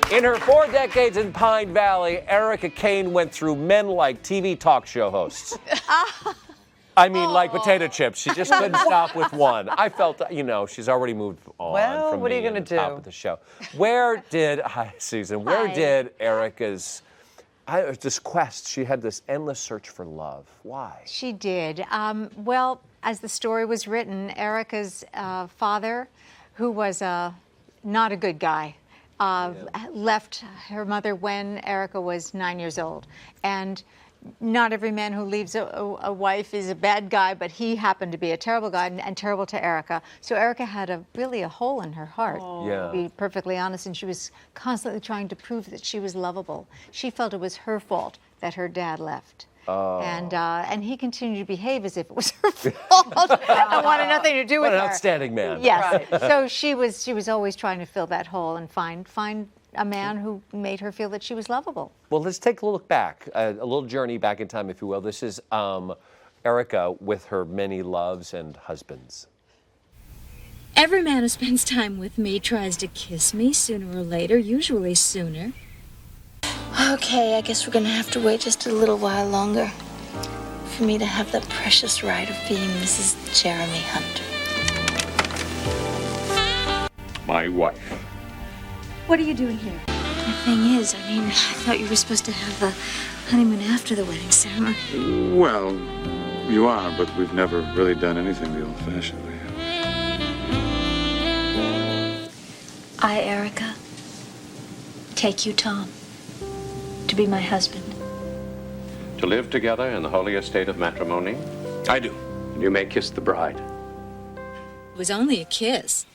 In her 4 decades in Pine Valley, Erica Kane went through men like TV talk show hosts. I mean, like potato chips. She just couldn't stop with one. I felt, she's already moved on from what are you being gonna at the top of the show. Hi, Susan. Where did Erica's this quest? She had this endless search for love. Why? She did. Well, as the story was written, Erica's father, who was not a good guy, left her mother when Erica was 9 years old. And not every man who leaves a wife is a bad guy, but he happened to be a terrible guy and terrible to Erica. So Erica had really a hole in her heart, to be perfectly honest, and she was constantly trying to prove that she was lovable. She felt it was her fault that her dad left. And he continued to behave as if it was her fault and wanted nothing to do with her. What an outstanding man. Yes. Right. So she was always trying to fill that hole and find a man who made her feel that she was lovable. Well, let's take a look back, a little journey back in time, if you will. This is Erica with her many loves and husbands. Every man who spends time with me tries to kiss me sooner or later, usually sooner. Okay, I guess we're gonna have to wait just a little while longer for me to have the precious right of being Mrs. Jeremy Hunter. My wife. What are you doing here? The thing is, I thought you were supposed to have the honeymoon after the wedding ceremony. Well, you are, but we've never really done anything the old-fashioned way. I, Erica, take you, Tom, to be my husband. To live together in the holy estate of matrimony? I do. And you may kiss the bride. It was only a kiss.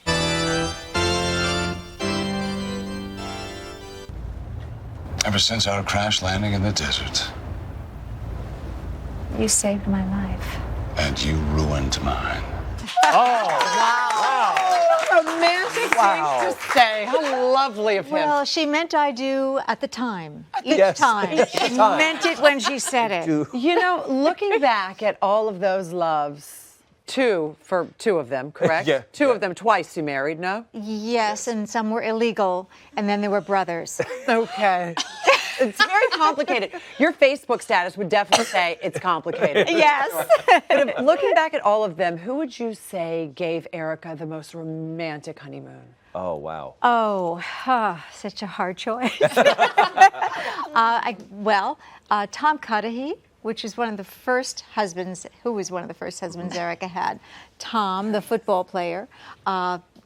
Ever since our crash landing in the desert. You saved my life. And you ruined mine. Romantic things to say. How lovely of him. Well, she meant I do at the time. Each Yes, time. each She time. meant it when she said it. Looking back at all of those loves, two of them, correct? Yeah. Two of them twice you married, no? Yes, and some were illegal, and then there were brothers. Okay. It's very complicated. Your Facebook status would definitely say it's complicated. Yes. But looking back at all of them, who would you say gave Erica the most romantic honeymoon? Oh, wow. Such a hard choice. Tom Cudahy, which is one of the first husbands, Erica had. Tom, the football player,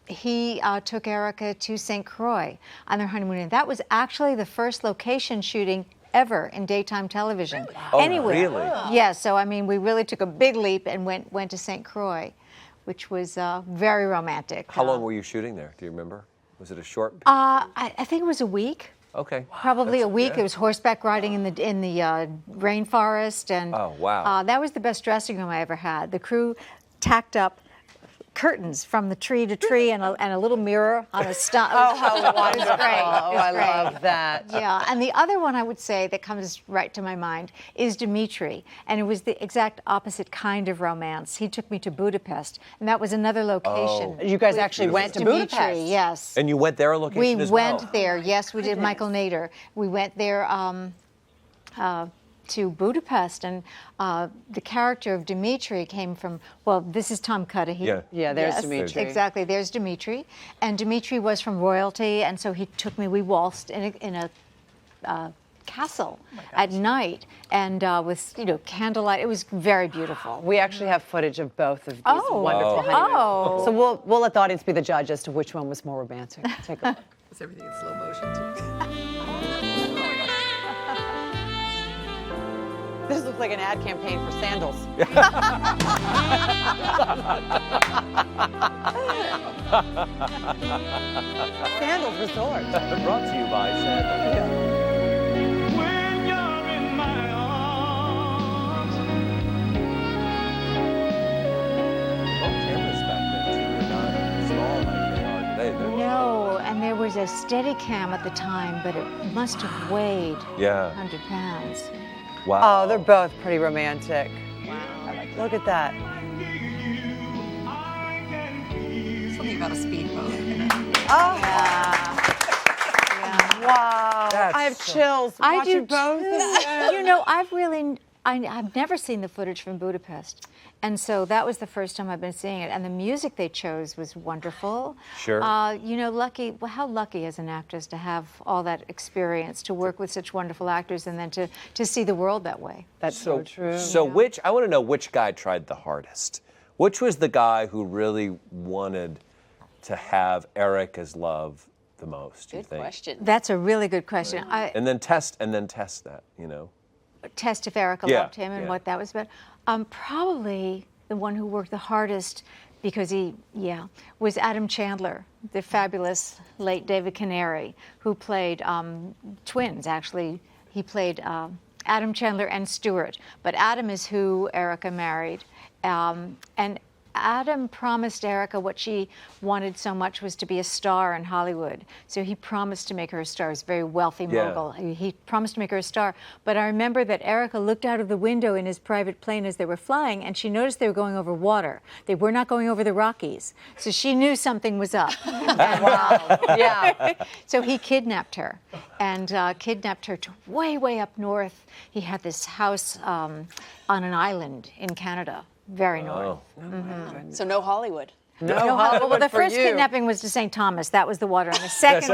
he took Erica to St. Croix on their honeymoon. And that was actually the first location shooting ever in daytime television. Really? Oh, anywhere. really? Yeah, so we really took a big leap and went to St. Croix, which was very romantic. How long were you shooting there? Do you remember? Was it a short? I think it was a week. Okay. Probably a week. It was horseback riding in the rainforest, and that was the best dressing room I ever had. The crew tacked up curtains from the tree to tree and a little mirror on a stump. Oh, how wonderful. It was great. I love that. Yeah, and the other one I would say that comes right to my mind is Dimitri, and it was the exact opposite kind of romance. He took me to Budapest, and that was another location. You guys actually went to Dimitri, Budapest? yes. And you went there on location as well? We went there, yes, we did. Michael Nader. We went there to Budapest, and the character of Dimitri came from, this is Tom Cudahy. Yeah, there's Dimitri. Exactly, there's Dimitri. And Dimitri was from royalty, and so he took me, we waltzed in a castle at night, and with candlelight. It was very beautiful. We actually have footage of both of these wonderful honeymoons. So we'll let the audience be the judge as to which one was more romantic. Take a look. It's everything in slow motion, too. This looks like an ad campaign for sandals. Sandals Resort. Brought to you by Sandals. When you're in my arms. Both cameras back then, too, were not small like they are today. No, and there was a Steadicam at the time, but it must have weighed 100 pounds. Wow. Oh, they're both pretty romantic. Wow. Look at that. Something about a speedboat. Oh. Yeah. Wow. That's I have so- chills I watching do both. too. You know, I've never seen the footage from Budapest. And so that was the first time I've been seeing it. And the music they chose was wonderful. Sure. You know, how lucky is an actress to have all that experience, to work with such wonderful actors, and then to see the world that way. That's so true. So I want to know which guy tried the hardest. Which was the guy who really wanted to have Erica's love the most, you Good think? question. That's a really good question. And then test that, you know. Test if Erica Yeah, loved him and yeah. what that was about. Probably the one who worked the hardest because was Adam Chandler, the fabulous late David Canary, who played twins, actually. He played Adam Chandler and Stuart, but Adam is who Erica married. And Adam promised Erica what she wanted so much was to be a star in Hollywood. So he promised to make her a star. He's a very wealthy mogul. He promised to make her a star. But I remember that Erica looked out of the window in his private plane as they were flying, and she noticed they were going over water. They were not going over the Rockies. So she knew something was up. Wow. Yeah. So he kidnapped her, and kidnapped her to way, way up north. He had this house on an island in Canada. Very north. So no Hollywood. No, Well, Hollywood the for first you. kidnapping was to St. Thomas. That was the water. And the second,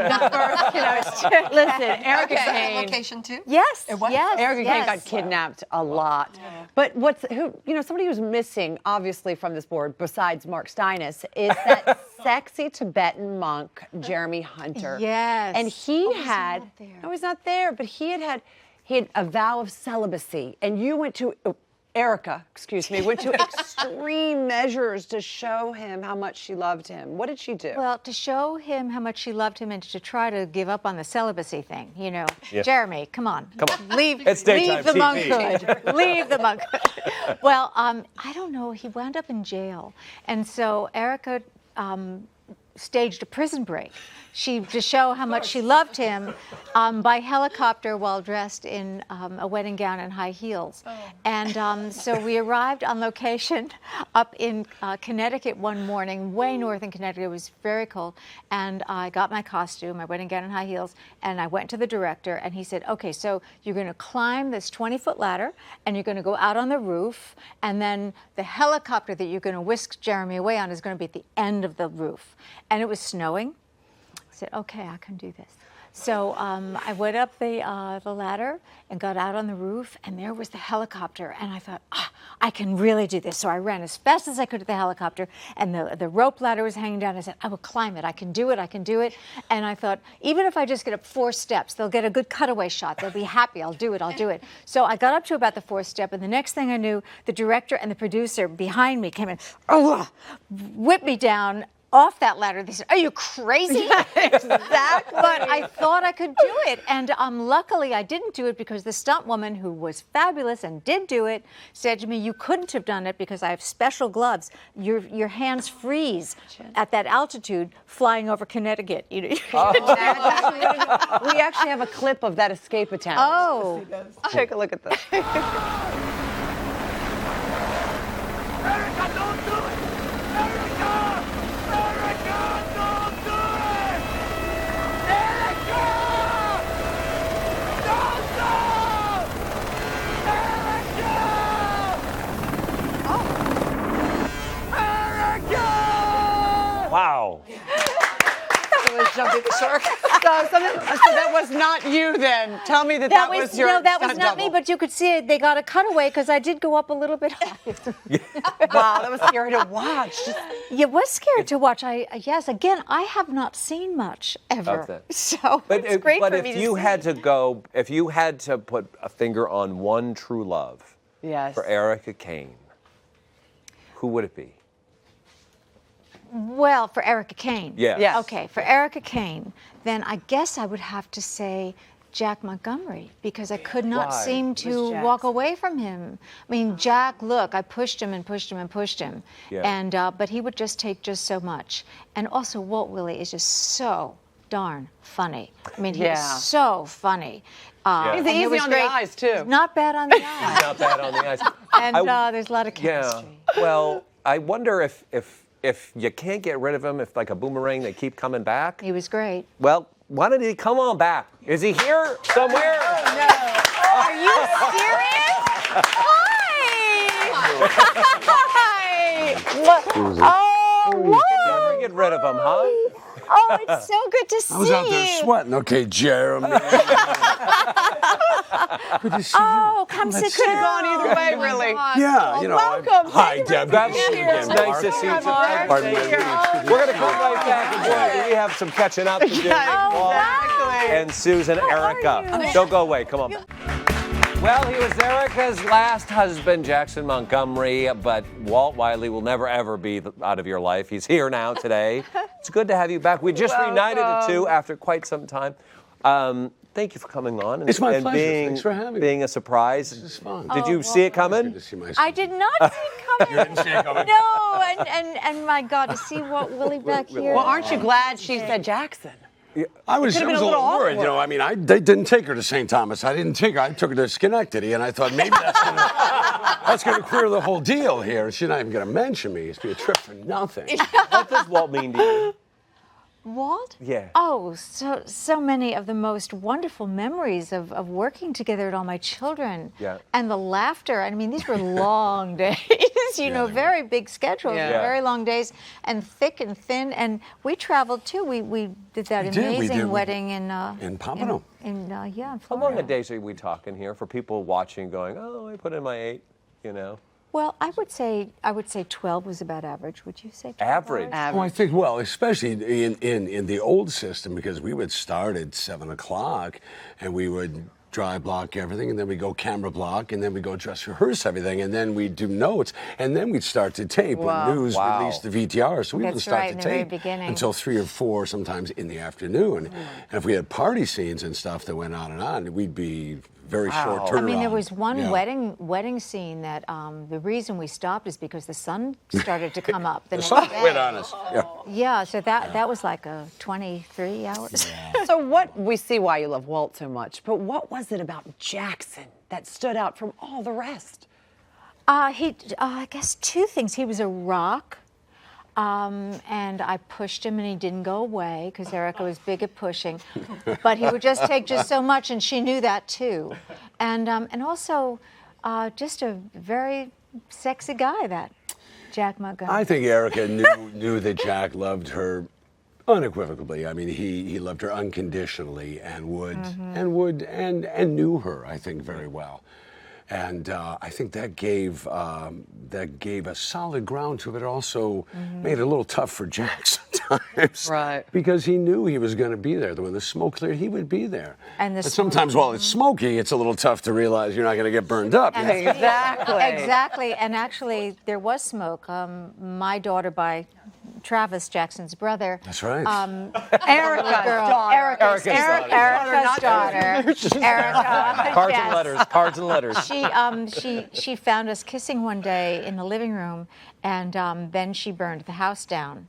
Listen, Erica Okay, Kane. location too? yes, It was? yes, Erica Kane yes. got kidnapped a lot. But somebody who's missing, obviously, from this board, besides Mark Steinis, is that sexy Tibetan monk, Jeremy Hunter. Yes. And he he's had, not there. no, he's not there, but he had a vow of celibacy. And you went to, Erica, went to extreme measures to show him how much she loved him. What did she do? Well, to show him how much she loved him and to try to give up on the celibacy thing, you know. Yeah. Jeremy, come on. Leave, It's daytime leave the TV. monkhood. Leave the monkhood. Well, I don't know. He wound up in jail. And so Erica staged a prison break. To show how much she loved him by helicopter while dressed in a wedding gown and high heels. And so we arrived on location up in Connecticut one morning, way north in Connecticut. It was very cold. And I got my costume, my wedding gown and high heels, and I went to the director, and he said, okay, so you're going to climb this 20-foot ladder, and you're going to go out on the roof, and then the helicopter that you're going to whisk Jeremy away on is going to be at the end of the roof. And it was snowing. I said, okay, I can do this. So I went up the ladder and got out on the roof, and there was the helicopter. And I thought, I can really do this. So I ran as fast as I could to the helicopter, and the rope ladder was hanging down. I said, I will climb it. I can do it. I can do it. And I thought, even if I just get up 4 steps, they'll get a good cutaway shot. They'll be happy. I'll do it. I'll do it. So I got up to about the 4th step, and the next thing I knew, the director and the producer behind me came in, whipped me down off that ladder. They said, are you crazy? Exactly. But I thought I could do it. And luckily I didn't do it because the stunt woman, who was fabulous and did do it, said to me, you couldn't have done it because I have special gloves. Your hands freeze at that altitude flying over Connecticut. You know? We actually have a clip of that escape attempt. Oh. Take a look at this. Erica, don't do it! Erica! Erica, don't do it! Erica! Don't do it! Erica! Erica! Wow. Jumping the shark. So that was not you then. Tell me that was your no, that was stunt not me, double. but you could see it. They got a cutaway because I did go up a little bit higher. Wow, that was scary to watch. It was scary to watch. Yes, again, I have not seen much ever. Of that. So it's great but for if me to you see. had to go, if you had to put a finger on one true love Yes. for Erica Kane, who would it be? Well, for Erica Kane. Yeah. Yes. Okay, for Erica Kane, then I guess I would have to say Jack Montgomery, because I could not Why? seem to walk away from him. I mean, Jack, look, I pushed him and pushed him and pushed him, Yeah. and but he would just take just so much. And also, Walt Willey is just so darn funny. I mean, he is so funny. Yeah. He's and it easy was on great. the eyes, too. Not bad on the eyes. Not bad on the ice. And there's a lot of chemistry. Yeah. Well, I wonder if you can't get rid of him, if like a boomerang, they keep coming back. He was great. Well, Why did he come on back? Is he here somewhere? No. Are you serious? Hi. What? Oh, You can never get rid of him, huh? Oh, it's so good to see you. I was out there sweating. Okay, Jeremy. Good to see Oh, come sit Could have down. gone either way, really. Yeah, you know. welcome. Hi, Thank you Deb. for Good to being see you here. again, Nice Mark. to see you. Mark. Pardon me. We're going to come right back and join. We have some catching up to do. Walt and Susan, Erica. you? Don't go away. Come on back. Well, he was Erica's last husband, Jackson Montgomery, but Walt Willey will never, ever be out of your life. He's here now today. It's good to have you back. We just reunited the two after quite some time. Thank you for coming on. And, It's my and pleasure. being, Thanks for having me. being a surprise. This is fun. Did you see it coming? Good to see my I did not see it coming. You didn't see it coming? No, and my God, to see Walt Willey back here. Well, aren't you glad she said Jackson? I was, could've I been was a a little little worried, you know. I mean, they didn't take her to St. Thomas. I didn't take her. I took her to Schenectady, and I thought maybe that's gonna clear the whole deal here. She's not even gonna mention me. It's be a trip for nothing. What does Walt mean to you? Walt? Yeah. Oh, so many of the most wonderful memories of working together with all my children. Yeah. And the laughter. I mean, these were long days, you know, very big schedules, Yeah. very long days, and thick and thin. And we traveled too. We did that amazing wedding in Pompano. In How Florida. long a days are we talking here for people watching going, oh, I put in my 8, you know? Well, I would say 12 was about average. Would you say 12 Average? hours? Well, I think, well, especially in the old system, because we would start at 7 o'clock, and we would dry block everything, and then we go camera block, and then we go dress rehearse everything, and then we'd do notes, and then we'd start to tape when news released the VTR. So we wouldn't That's start right, to in the very tape beginning. until 3 or 4, sometimes in the afternoon. And if we had party scenes and stuff that went on, we'd be very short turnaround. I mean, there was one Yeah. wedding scene that the reason we stopped is because the sun started to come up the next sun day. went on us. Yeah. Yeah, so that was like 23 hours. So we see why you love Walt so much, but what was it about Jackson that stood out from all the rest? I guess two things. He was a rock. And I pushed him, and he didn't go away because Erica was big at pushing. But he would just take so much, and she knew that too. And also, just a very sexy guy, that Jack Montgomery. I think Erica knew that Jack loved her unequivocally. I mean, he loved her unconditionally, and knew her, I think, very well. And I think that gave a solid ground to it. It also made it a little tough for Jack sometimes, Right? Because he knew he was going to be there. When the smoke cleared, he would be there. And but sometimes, while it's smoky, it's a little tough to realize you're not going to get burned up. And Exactly. And actually, there was smoke. My daughter, by Travis, Jackson's brother. That's right. Erica's daughter. Erica's daughter. Erica. Cards yes. and letters. Cards and letters. She found us kissing one day in the living room, and then she burned the house down.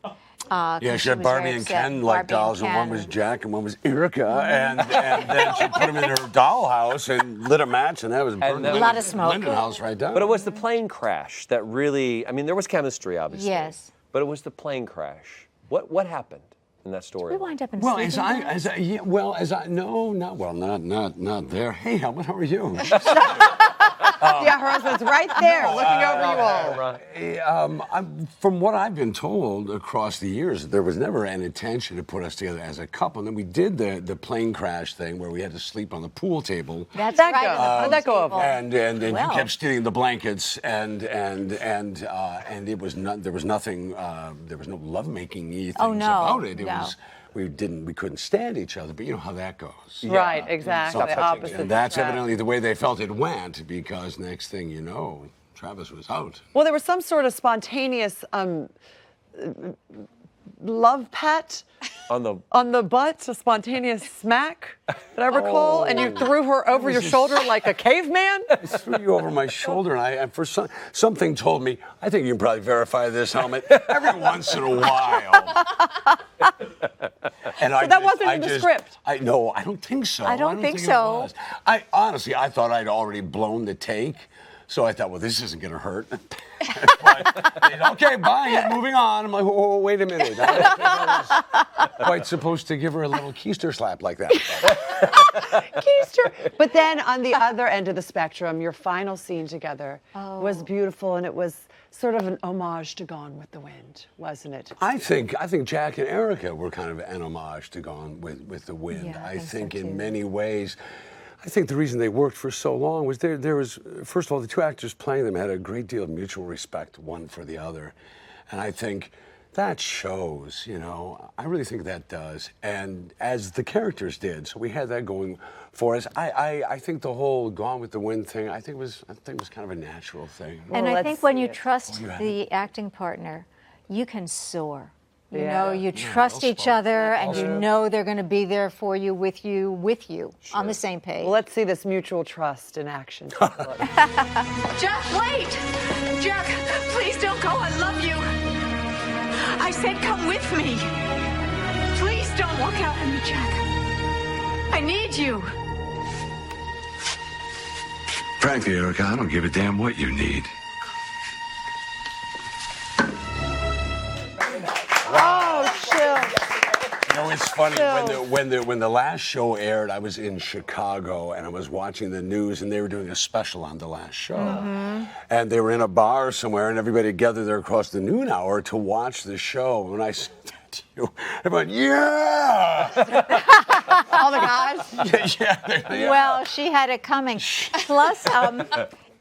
Yeah, she had Barbie and Ken like dolls, and one was Jack and one was Erica, and then she put them in her dollhouse and lit a match, and that was burning. A lot of smoke. Linden House right down. But it was the plane crash that really, I mean, there was chemistry, obviously. Yes. But it was the plane crash. What happened in that story? We wind up in Well, sleeping bags? not there. Hey, Helmut, how are you? Yeah, her husband's right there, looking over you all. From what I've been told across the years, there was never an intention to put us together as a couple. And then we did the plane crash thing where we had to sleep on the pool table. That's How'd right. that go? How'd that go over? And you Well. kept stealing the blankets, and it was there was nothing, there was no lovemaking things Oh, no, about it. It no. was we couldn't stand each other, but you know how that goes. Right, exactly. Stop touching Opposite. And that's attract. evidently the way they felt it went, because next thing you know, Travis was out. Well, there was some sort of spontaneous love pat on the butt, a spontaneous smack that I recall, and you threw her over your shoulder like a caveman. I threw you over my shoulder, and something told me, I think you can probably verify this, Helmut, every once in a while. And that wasn't in the script. No, I don't think so. I don't think it so. was. I honestly thought I'd already blown the take. So I thought, well, this isn't going to hurt. Okay, bye. Moving on. I'm like, oh, wait a minute. I don't think I was quite supposed to give her a little keister slap like that. Keister. But then on the other end of the spectrum, your final scene together was beautiful, and it was sort of an homage to Gone with the Wind, wasn't it? I think Jack and Erica were kind of an homage to Gone with the Wind. Yeah, I think so in too. many ways. I think the reason they worked for so long was there was, first of all, the two actors playing them had a great deal of mutual respect one for the other. And I think that shows, you know, I really think that does. And as the characters did, so we had that going for us. I think the whole Gone with the Wind thing, I think was kind of a natural thing. And Well, I let's think when see you it. trust you have the acting partner, you can soar. You Yeah. know, you trust each other, and you know they're going to be there for you, with you, on the same page. Well, let's see this mutual trust in action. Jack, wait! Jack, please don't go. I love you. I said come with me. Please don't walk out on me, Jack. I need you. Frankly, Erica, I don't give a damn what you need. You know, it's funny when the last show aired. I was in Chicago and I was watching the news, and they were doing a special on the last show. And they were in a bar somewhere, and everybody gathered there across the noon hour to watch the show. When I said that to you, everyone, yeah! All the guys? yeah. Well, she had it coming. Plus,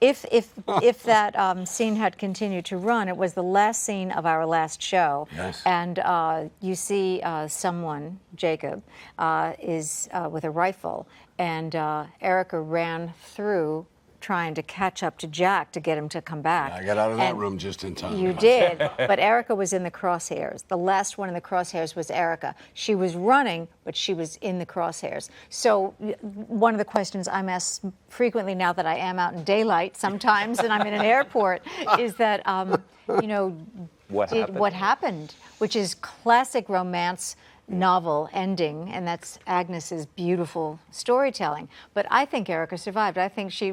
if that scene had continued to run, it was the last scene of our last show. Yes. And you see someone, Jacob, is with a rifle, and Erica ran through trying to catch up to Jack to get him to come back. I got out of that And room just in time. You did, but Erica was in the crosshairs. The last one in the crosshairs was Erica. She was running, but she was in the crosshairs. So one of the questions I'm asked frequently now that I am out in daylight sometimes and I'm in an airport is that, you know, what happened? Which is classic romance novel ending, and that's Agnes's beautiful storytelling. But I think Erica survived. I think she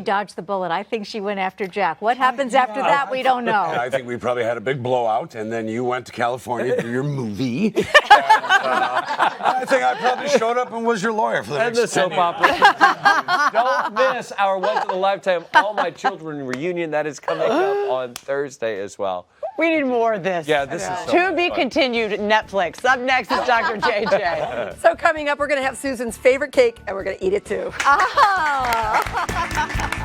dodged the bullet. I think she went after Jack. What happens after that, we don't know. I think we probably had a big blowout, and then you went to California to do your movie. And, I think I probably showed up and was your lawyer for the And next the 10 soap years. opera. Don't miss our Once in a Lifetime All My Children reunion. That is coming up on Thursday as well. We need more of this. Yeah, this is so To much be fun. continued. Netflix. Up next is Dr. JJ. So coming up, we're going to have Susan's favorite cake, and we're going to eat it too. Oh.